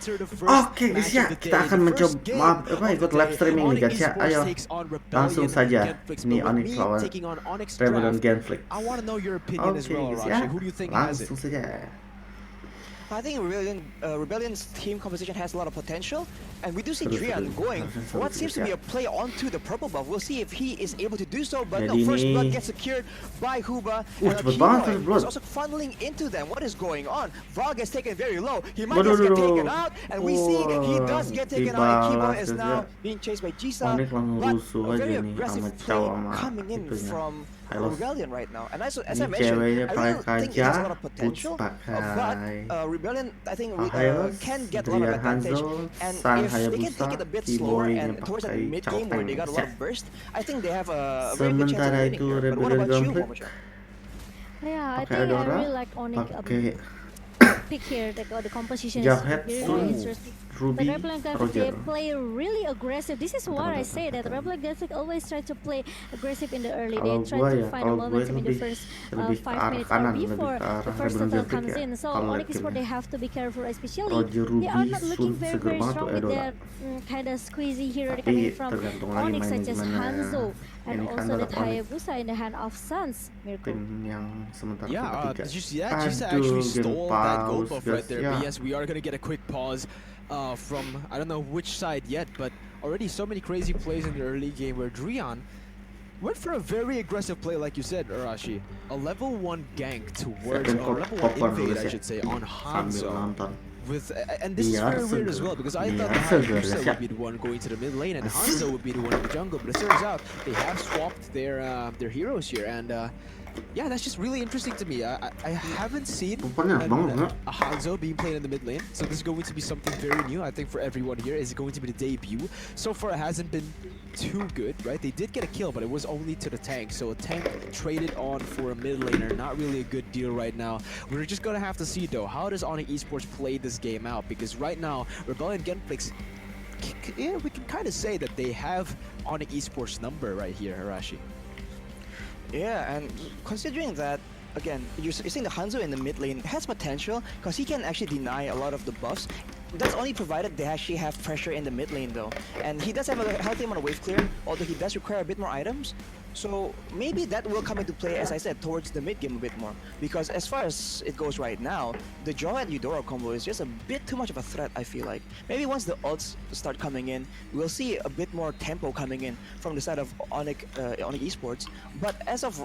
Oke guys ya, kita akan mencoba ikut live streaming nih guys ya. Ayo langsung saja. Ini Onic lawan Rebellion Genflix. Oke guys ya, langsung saja. I think Rebellion's team composition has a lot of potential, and we do see Drian going for what seems to be a play onto the purple buff. We'll see if he is able to do so, but no, first blood gets secured by Huba, and Keluar is also funneling into them. What is going on? Vog is taken very low. He might just get taken out, and we see he does get taken out, and Keluar is now being chased by Jisa, but a very aggressive play coming in from Rebellion right now. And as I mentioned, I really think he has a lot of potential, but Rebellion, I think, can get a lot of advantage, and if they can take it a bit slower and towards the mid game where they got a lot of burst, I think they have a very good chance of winning here. But what about you, Momocha? Yeah, I think I really like Onic pick here. The composition is really interesting. The Rebellion Genflix, they play really aggressive. This is why I say that Rebellion Genflix always try to play aggressive in the early. They try to find a momentum in the first 5 minutes or before the first turtle comes in. So Onic Esports, they have to be careful, especially they are not looking very strong with their kind of squeezy hero coming from Onic, such as Hanzo and also that Hayabusa in the hand of Suns. Yeah, did you see that? Jisa actually stole that gold buff right there. But yes, we are gonna get a quick pause from I don't know which side yet, but already so many crazy plays in the early game where Drian went for a very aggressive play, like you said, Arashi. A level 1 gank towards, or level 1 invade, I should say, on Hanzo. And this is very weird as well, because I thought Hayabusa would be the one going to the mid lane and Hanzo would be the one in the jungle, but it turns out they have swapped their heroes here, and yeah, that's just really interesting to me. I haven't seen a Hanzo being played in the mid lane, so this is going to be something very new. I think for everyone here, is going to be the debut. So far, it hasn't been too good, right? They did get a kill, but it was only to the tank. So a tank traded on for a mid laner, not really a good deal right now. We're just gonna have to see though, how does Onic Esports play this game out? Because right now, Rebellion Genflix, yeah, we can kind of say that they have Onic Esports number right here, Harashi. Yeah, and considering that, again, you're seeing the Hanzo in the mid lane has potential because he can actually deny a lot of the buffs. That's only provided they actually have pressure in the mid lane though. And he does have a healthy amount of wave clear, although he does require a bit more items. So maybe that will come into play, as I said, towards the mid game a bit more. Because as far as it goes right now, the Jawhead Eudora combo is just a bit too much of a threat, I feel like. Maybe once the ults start coming in, we'll see a bit more tempo coming in from the side of Onic Esports. But as of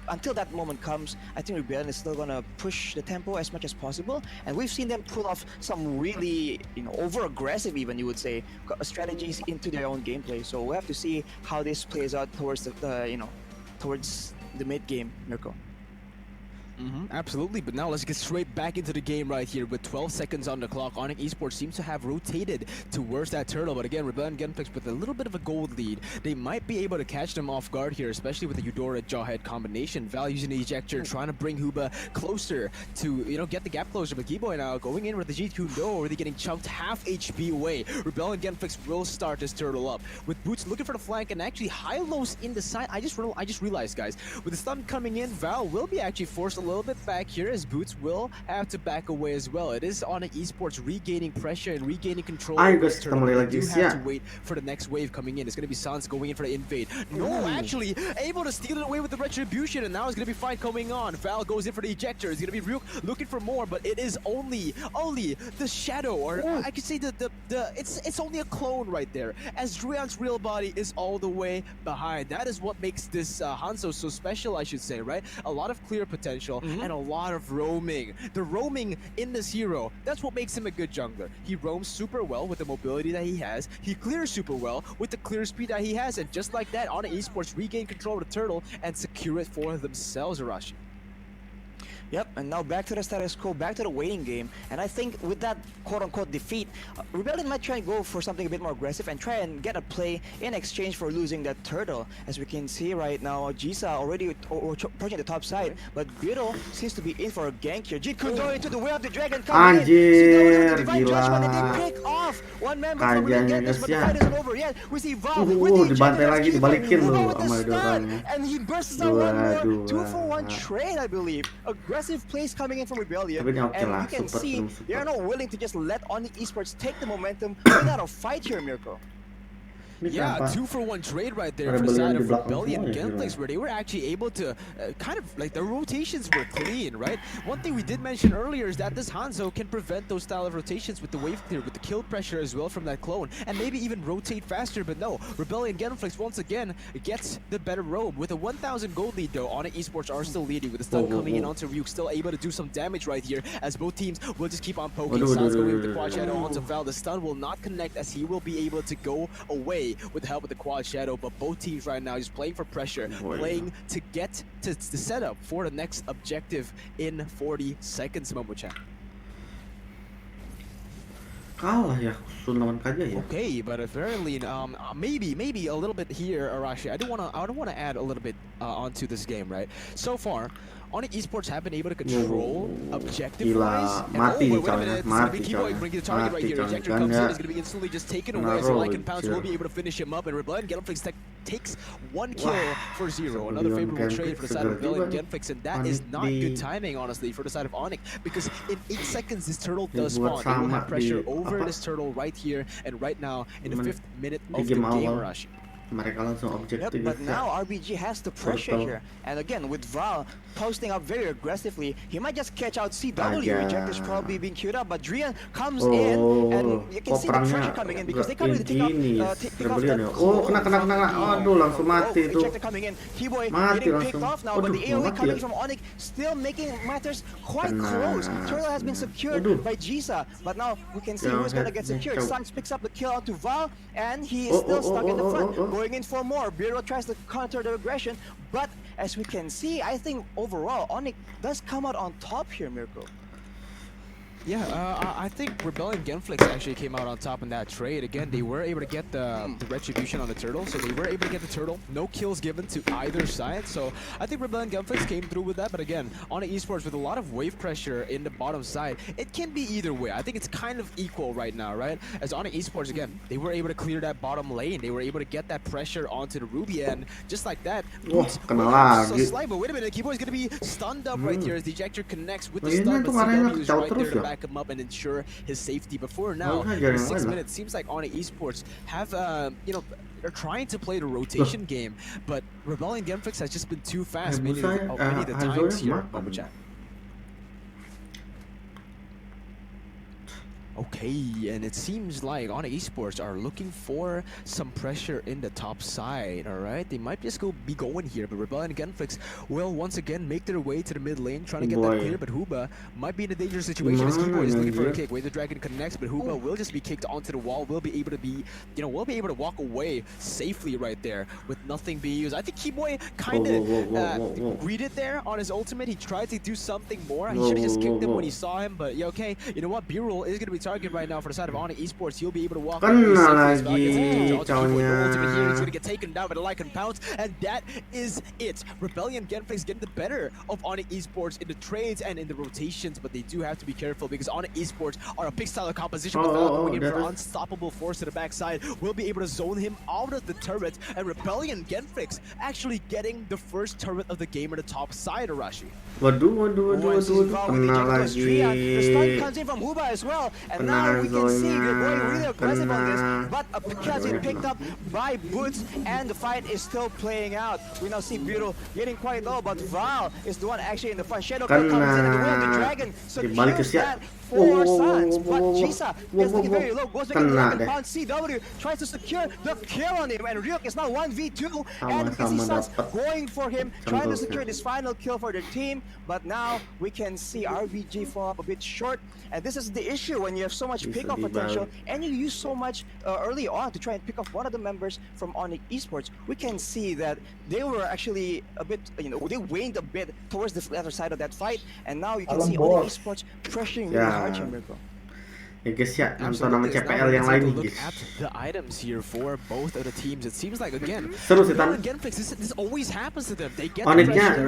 until that moment comes, I think Rebellion is still gonna push the tempo as much as possible. And we've seen them pull off some really, over-aggressive, even you would say, strategies into their own gameplay. So we'll have to see how this plays out towards towards the mid game, Mirko. Absolutely, but now let's get straight back into the game right here with 12 seconds on the clock. Onic Esports seems to have rotated towards that turtle, but again, Rebellion Genflix with a little bit of a gold lead. They might be able to catch them off guard here, especially with the Eudora Jawhead combination. Val using the ejector, trying to bring Huba closer to, get the gap closer, but Keyboy now going in with the G2 no, already getting chunked half HP away. Rebellion Genflix will start this turtle up with Boots looking for the flank and actually high-lows in the side. I just realized, guys, with the stun coming in, Val will be actually forced a little bit back here as Boots will have to back away as well. It is Onic Esports regaining pressure and regaining control. Ayo guys, kita mulai lagi have to wait for the next wave coming in. It's going to be Sans going in for the invade. No, actually able to steal it away with the retribution, and now it's going to be fight coming on. Val goes in for the ejector. It's going to be real looking for more, but it is only the shadow, or I could say it's only a clone right there, as Drian's real body is all the way behind. That is what makes this Hanzo so special, I should say, right? A lot of clear potential and a lot of roaming. The roaming in this hero, that's what makes him a good jungler. He roams super well with the mobility that he has. He clears super well with the clear speed that he has, and just like that, Onic Esports regain control of the turtle and secure it for themselves, Arashi. Yep, and now back to the status quo, back to the waiting game. And I think with that quote-unquote defeat, Rebellion might try and go for something a bit more aggressive and try and get a play in exchange for losing that turtle. As we can see right now, Jisa already approaching the top side, but Beetle seems to be in for a gank here. Jit could go into the way of the dragon coming in. Anjir, Divine Judgment, and they pick off one one member from Rebellion Genflix, but the fight isn't over yet. We see Val with the dibantai lagi, dibalikin Huba loh with the sama stun, orangnya. and he bursts out one more 2-for-1 trade, I believe. Aggressive plays coming in from Rebellion, Tapi ini oke and lah, you can super, see super. they are not willing to just let Onic Esports take the momentum without a fight here, Mirko. Yeah, a 2-for-1 trade right there for the side of Rebellion Genflix, where they were actually able to kind of like the rotations were clean, right? One thing we did mention earlier is that this Hanzo can prevent those style of rotations with the wave clear, with the kill pressure as well from that clone, and maybe even rotate faster. But no, Rebellion Genflix once again gets the better roam with a 1,000 gold lead though. Onic Esports are still leading with the stun coming in onto Ryuk, still able to do some damage right here as both teams will just keep on poking. Sounds going with the quad shadow onto Val. The stun will not connect as he will be able to go away with the help of the quad shadow, but both teams right now just playing for pressure, playing to get to the setup for the next objective in 40 seconds, Momo-chan. Kalah ya, Sun lawan Kaja ya. Okay, but apparently, maybe a little bit here, Arashi. I don't wanna add a little bit onto this game, right? So far, Onic Esports have been able to control objective-wise. Mati Wait a Calnya, minute, mati Keluar bringing the target right here. Ejector comes in, is gonna be instantly just taken away. So Lycan Pounce will be able to finish him up, and Rebellion Genflix takes 1 kill for 0. Another favorable trade for the side of Rebellion Genflix, and that is not good timing, honestly, for the side of Onic, because in 8 seconds this turtle does spawn. They will have pressure over this turtle right here and right now in the 5th minute of the game, Arashi. Mereka langsung objektif. But now RBG has the pressure here, and again with Val posting up very aggressively, he might just catch out CW. Ejector's probably being queued up, but Drian comes in, and you can see the pressure coming in because they can't really take off that. Kena. Aduh, langsung mati tuh. Ejector coming in, T-Boy getting picked off now, but the AoE coming from Onic still making matters quite close. Turtle has been secured by Jisa, but now we can see who's gonna get secured. Sans picks up the kill onto Val, and he is still stuck in the front. Going in for more. Biro tries to counter the aggression, but as we can see, I think overall Onic does come out on top here, Mirko. Yeah, I think Rebellion Genflix actually came out on top in that trade. Again, they were able to get the retribution on the turtle, so they were able to get the turtle. No kills given to either side, so I think Rebellion Genflix came through with that. But again, Onic Esports with a lot of wave pressure in the bottom side, it can be either way. I think it's kind of equal right now, right? As Onic Esports, again, they were able to clear that bottom lane. They were able to get that pressure onto the Ruby, and just like that, so slight, but wait a minute, Keyboard's gonna be stunned up right here as the ejector connects with the stun, but CW is right there to back him up and ensure his safety. Before now, in 6 minutes, seems like Onic Esports have, they're trying to play the rotation game, but Rebellion Genflix has just been too fast many of the times here, Momo-chan. Okay, and it seems like Onic Esports are looking for some pressure in the top side, alright? They might just be going here, but Rebellion Genflix will once again make their way to the mid lane, trying to get that clear, but Huba might be in a dangerous situation as Keyboard is looking for a kick. Wave the Dragon connects, but Huba will just be kicked onto the wall, will be able to walk away safely right there with nothing being used. I think Keyboy kind of greeted there on his ultimate. He tried to do something more. He should have just kicked him when he saw him, but yeah, okay. You know what? B-roll is going to be target right now for the side of Onic Esports. He'll be able to walk lagi He's going to get taken down by the Lycan Pounce, and that is it. Rebellion Genflix getting the better of Onic Esports in the trades and in the rotations, but they do have to be careful because Onic Esports are a big style of composition with Val going in for unstoppable force to the backside. Will be able to zone him out of the turret, and Rebellion Genflix actually getting the first turret of the game on the top side, Arashi. Waduh, kena lagi. The stun comes in from Huba as well, and now we can see we're going really aggressive on this, but a pick has been picked up by Boots, and the fight is still playing out. We now see Biro getting quite low, but Val is the one actually in the front. Shadow comes in, and the Will of the Dragon secures that for Sans, but Jisa is looking very low, goes back in the Lycan Pounce. CW tries to secure the kill on him, and Ryuk is now 1v2, and we can see Sans going for him, trying to secure this final kill for their team, but now we can see RBG fall up a bit short, and this is the issue when you have so much pick-off potential, and you use so much early on to try and pick off one of the members from Onic Esports. We can see that they were actually a bit, they waned a bit towards the other side of that fight, and now you can see Onic Esports pressuring really hard here, Mirko. Ya guys ya, nonton nama CPL yang lain guys. The items here for both of the teams. It seems like again, seru sih Tan. this always happens to them. They get Onicnya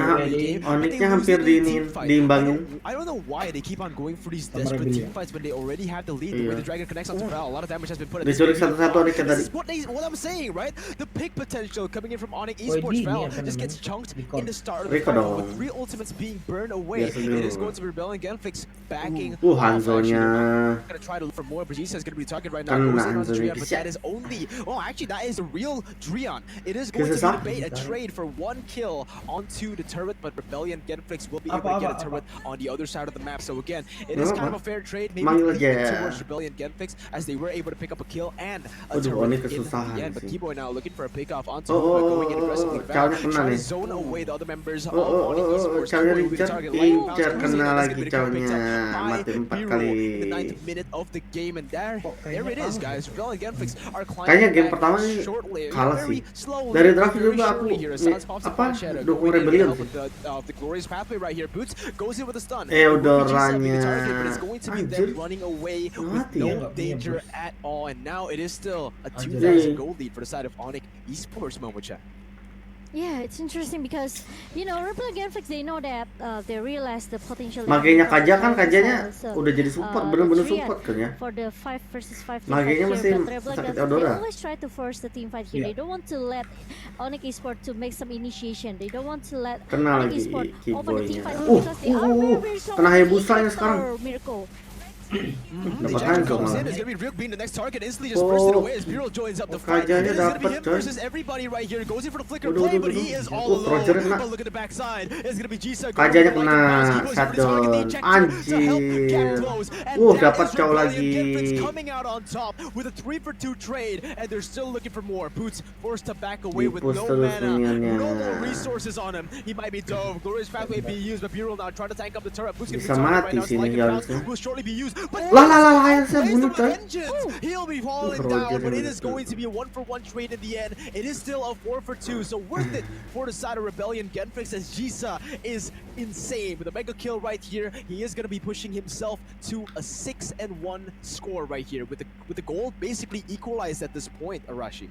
hampir diimbangin. I don't know why they keep on going for these desperate team fights when they already have the lead. The way the dragon connects onto Val, a lot of damage has been put. Diculik satu-satu Onic tadi. This is what I'm saying, right? The pick potential coming in from Onic Esports. Val just gets chunked in the start of the fight with 3 ultimates being burned away. It is going to be Rebellion Genflix backing. Hanzo-nya. Try to look for more, but Gisa is going to be targeted right now. Goes in on the Drion, but that is only... Oh, actually, that is the real Drion. It is going to be debate a trade for 1 kill onto the turret, but Rebellion Genflix will be able to get a turret on the other side of the map. So again, it is kind of a fair trade. Maybe towards Rebellion Genflix, as they were able to pick up a kill and a turret in the end. But Keyboy now looking for a pick-off onto going in aggressively back, trying to zone away the other members of Onic Esports. Will be the target like kena lagi cownya, mati 4 kali. In the 9th minute of the game, and there it is, guys. Rebellion Genflix are kayaknya game pertama ini kalah sih. Dari draft juga aku dukung Rebellion sih. Eudoranya anjir mati ya. Danger at all, and now it is still a 2,000 gold lead for the side of Onic Esports, Momocha. Yeah, it's interesting because Rebellion Genflix, they know that they realize the potential. Magenya Kajanya udah jadi support, bener-bener support kan ya. For the 5 versus 5 Magenya masih sakit Eudora. They always try to force the team fight here. They don't want to let Onic Esports to make some initiation. They don't want to let Onic Esports open the team fight because they are very strong. Kena Hebusanya sekarang. Miracle. Dapat Hanzo malah. It's gonna be Ryuk being the next target, instantly just burst it away as Bureau joins up the fight. It's gonna be him versus everybody right here. Goes in for the flicker play, but he is all alone. But look at the backside. It's gonna be Jisa. Kajanya kena shutdown. Anjir. Dapat cow lagi. Coming out on top with a 3-for-2 trade, and they're still looking for more. Boots forced to back away with no mana, no more resources on him. He might be dove. Glorious pathway being used, but Bureau now trying to tank up the turret. Boots gonna be targeted right now. Will shortly be used. Saya bunuh coy. He'll be falling down, but it is going to be a 1-for-1 trade in the end. It is still a 4-for-2, so worth it for the side of Rebellion Genflix, as Jisa is insane with a mega kill right here. He is going to be pushing himself to a 6-1 score right here with the goal basically equalized at this point, Arashi.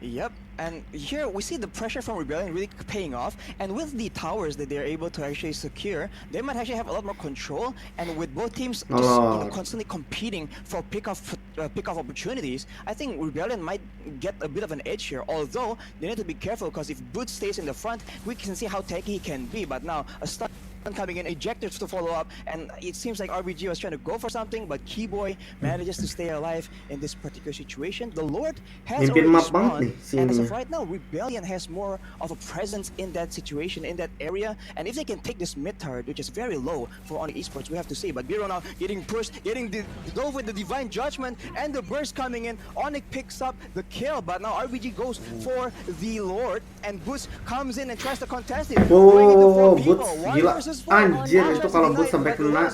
Yep, and here we see the pressure from Rebellion really paying off, and with the towers that they're able to actually secure, they might actually have a lot more control, and with both teams just constantly competing for pick-off opportunities, I think Rebellion might get a bit of an edge here, although they need to be careful, because if Boots stays in the front, we can see how techy he can be, but now a stun coming in, ejectors to follow up, and it seems like RBG was trying to go for something, but Keyboy manages to stay alive in this particular situation. The Lord has already spawned, and as of right now, Rebellion has more of a presence in that situation, in that area, and if they can take this mid turret, which is very low for Onic Esports, we have to see, but Biro now getting pushed, getting dove with the Divine Judgment, and the burst coming in. Onic picks up the kill, but now RBG goes for the Lord, and Boots comes in and tries to contest it. Boots gila. Anjir, itu kalau Boots sampai kena.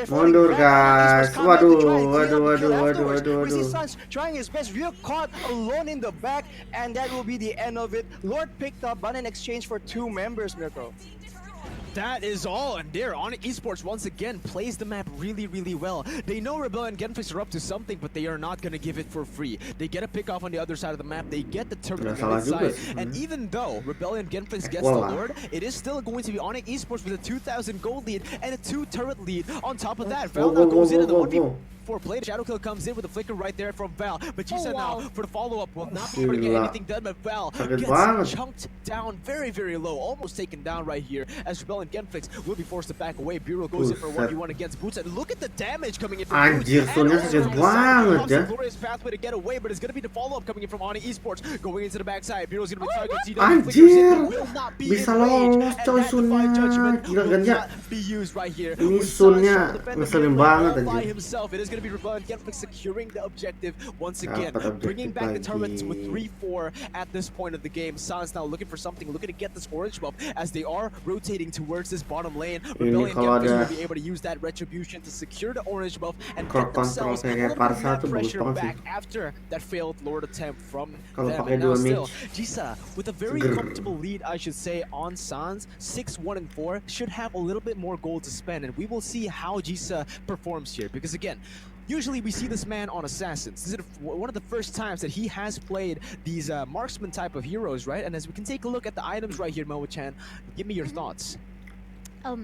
Mundur guys. Waduh. We see Suns trying his best. Ryuk caught alone in the back, and that will be the end of it. Lord picked up, but in exchange for 2 members, Mirko. That is all, and there, Onic Esports once again plays the map really, really well. They know Rebellion Genflix are up to something, but they are not going to give it for free. They get a pick off on the other side of the map, they get the turret on the side, and even though Rebellion Genflix gets the Lord, it is still going to be Onic Esports with a 2,000 gold lead and a 2 turret lead on top of that. Val now goes into the 1v4 play. Shadow Kill comes in with a flicker right there from Val, but Jisa now for the follow-up will not be able to get anything done, but Val gets chunked down very, very low, almost taken down right here, as Rebellion Genflix will be forced to back away. Bureau goes in for 1v1 against Boots, and look at the damage coming in from Boots. Sunnya sakit banget ya. Glorious pathway to get away, but it's going to be the follow-up coming in from Onic Esports, going into the backside. Bureau's going to be targeted. Anjir, bisa lolos coy Sunnya. Gila kan ya. Ini Sunnya ngeselin banget anjir. going to be Rebellion Genflix securing the objective once again, bringing back the turrets with 3-4 at this point of the game. Sans now looking for something, looking to get this orange buff as they are rotating towards this bottom lane. Rebellion Genflix will be able to use that retribution to secure the orange buff and get themselves a little bit of map pressure back after that failed Lord attempt from them. And now still, Jisa with a very comfortable lead, I should say, on Sans, 6-1 and 4, should have a little bit more gold to spend, and we will see how Jisa performs here, because again, usually we see this man on Assassins. This is one of the first times that he has played these marksman type of heroes, right? And as we can take a look at the items right here, Momo-chan, give me your thoughts.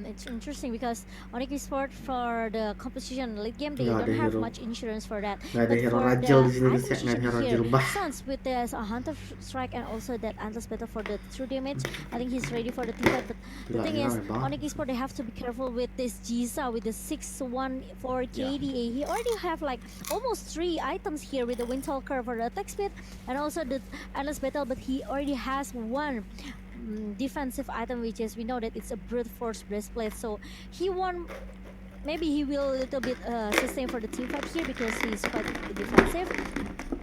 It's interesting because Onic Esport for the competition late game they don't have much insurance for that. But for the Suns with the Hunter Strike and also that Endless Battle for the true damage, I think he's ready for the team fight. But the thing is, Onic Esport they have to be careful with this Jisa with the 6-1 for KDA. He already have like almost 3 items here with the Windtalker for the attack speed and also the Endless Battle, but he already has 1 defensive item, which is we know that it's a brute force breastplate, so he won. Maybe he will a little bit sustain for the team fight here because he's quite defensive.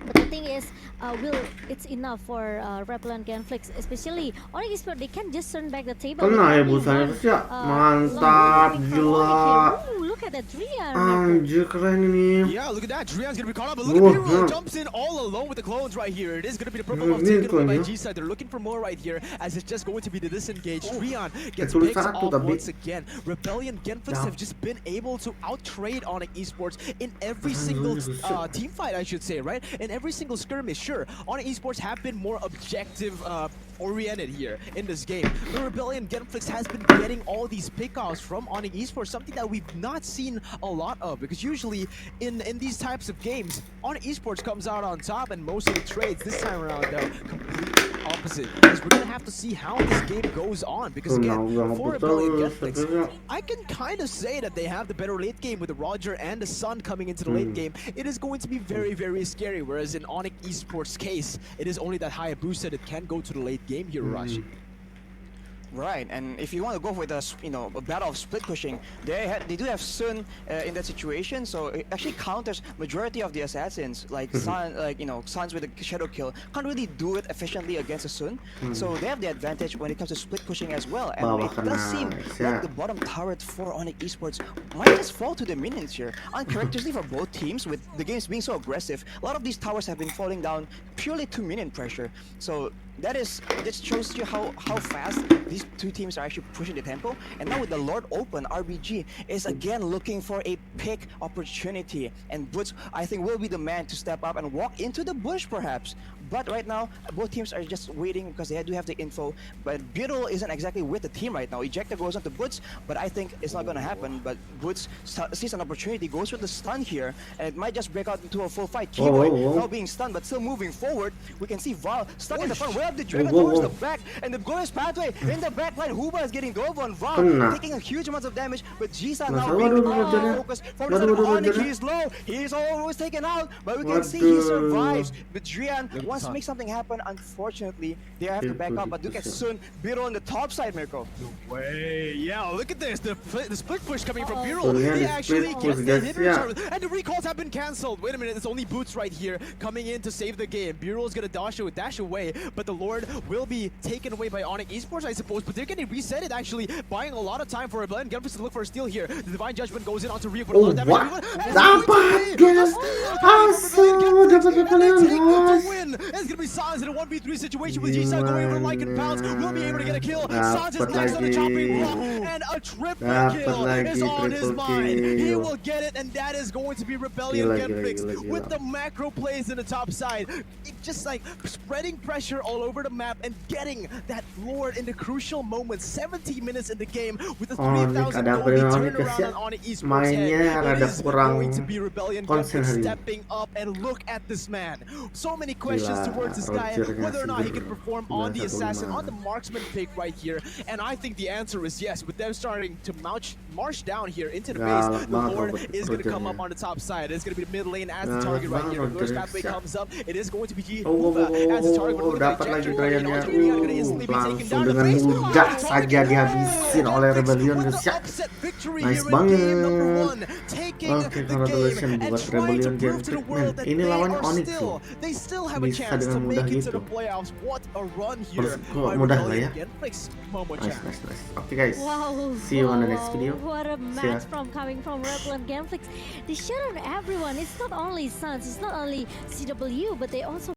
But the thing is, it's enough for Rebellion Genflix, especially Onic Esport. They can just turn back the table. Kena ya busanya ya, mantap, gila. Look at that Drian. Anjir, keren ini. Yeah, look at that. Drian's gonna be caught up, but look at Hero jumps in all alone with the clones right here. It is gonna be the purple buff taken away by G-Side. They're looking for more right here, as it's just going to be the disengage. Drian gets picked off once again. Rebellion Genflix have just been able to out-trade Onic Esports in every single team fight, I should say, right? In every single skirmish. Sure, Onic Esports have been more objective oriented here in this game. The Rebellion Genflix has been getting all these pickoffs from Onic Esports, something that we've not seen a lot of, because usually in these types of games, Onic Esports comes out on top and most of the trades. This time around, though, completely opposite, because we're gonna have to see how this game goes on, because again, for Rebellion Genflix, I can kind of say that they have the better late game with the Roger and the Sun coming into the late game. It is going to be very, very scary, whereas in Onic Esports case, it is only that Hayabusa that can go to the late game here, Rashi. Right, and if you want to go with a battle of split pushing, they do have Sun in that situation, so it actually counters majority of the assassins like Sun, Suns with a shadow kill can't really do it efficiently against a Sun, so they have the advantage when it comes to split pushing as well. And it does seem like the bottom turret for Onic Esports might just fall to the minions here, uncharacteristic for both teams with the games being so aggressive. A lot of these towers have been falling down purely to minion pressure, so this shows you how fast these two teams are actually pushing the tempo. And now with the Lord open, RBG is again looking for a pick opportunity, and Boots, I think, will be the man to step up and walk into the bush perhaps. But right now, both teams are just waiting because they do have the info. But Beetle isn't exactly with the team right now. Ejector goes on to Boots, but I think it's not going to happen. But Boots sees an opportunity, goes with the stun here, and it might just break out into a full fight. Keyboy now being stunned, but still moving forward. We can see Val stuck in the front. Way up the Dragon towards the back, and the glorious pathway in the back line. Huba is getting dove on Val, taking a huge amount of damage, but Jisa now being focused. From the Onic, he's low. He's always taken out, but we can see he survives. But Drian wants to make something happen. Unfortunately, they have to back up, but look at Sun, Beetle on the top side, Mirko. No way. Yeah, look at this. The split push coming from Beetle. He actually gets the hit recharge, and the recalls have been cancelled. Wait a minute, it's only Boots right here coming in to save the game. Beetle is going to dash away, but the Lord will be taken away by Onic Esports, I suppose, but they're getting reset it, actually, buying a lot of time for Rebellion Genflix to look for a steal here. The Divine Judgment goes in onto Rio for a lot of damage. Dapat, guys! Dapat Rebellion, win. It's going to be Sans in a 1v3 situation with G-Side going over Lycan Pounds. Will be able to get a kill. Sans is next on the chopping block, and a triple kill is on his mind. He will get it, and that is going to be Rebellion Genflix with the macro plays in the top side. Just like spreading pressure all over the map and getting that Lord in the crucial moments. 70 minutes in the game with the 3,000 gold turnaround on Onic Esports head. It is going to be Rebellion Genflix stepping up, and look at this man. So many questions to towards this guy, whether or not he can perform on the assassin, on the marksman pick right here. And I think the answer is yes. With them starting to march down here into the base, the Lord is going to come up on the top side. It's going to be the mid lane as the target right here. Reverse pathway comes up. It is going to be Huva as the target. Dapat lagi Drayannya. Langsung dengan mudah saja dihabisin oleh Rebellion, guys ya. Nice banget. Oke, congratulations buat Rebellion Genflick. Man, ini lawannya Onic sih. Bisa dengan mudah gitu. Mudah lah ya. Nice. Oke guys, see you on the next video. What a match coming from Rebellion Genflick. They shut on everyone. It's not only Suns, it's not only CW, but they also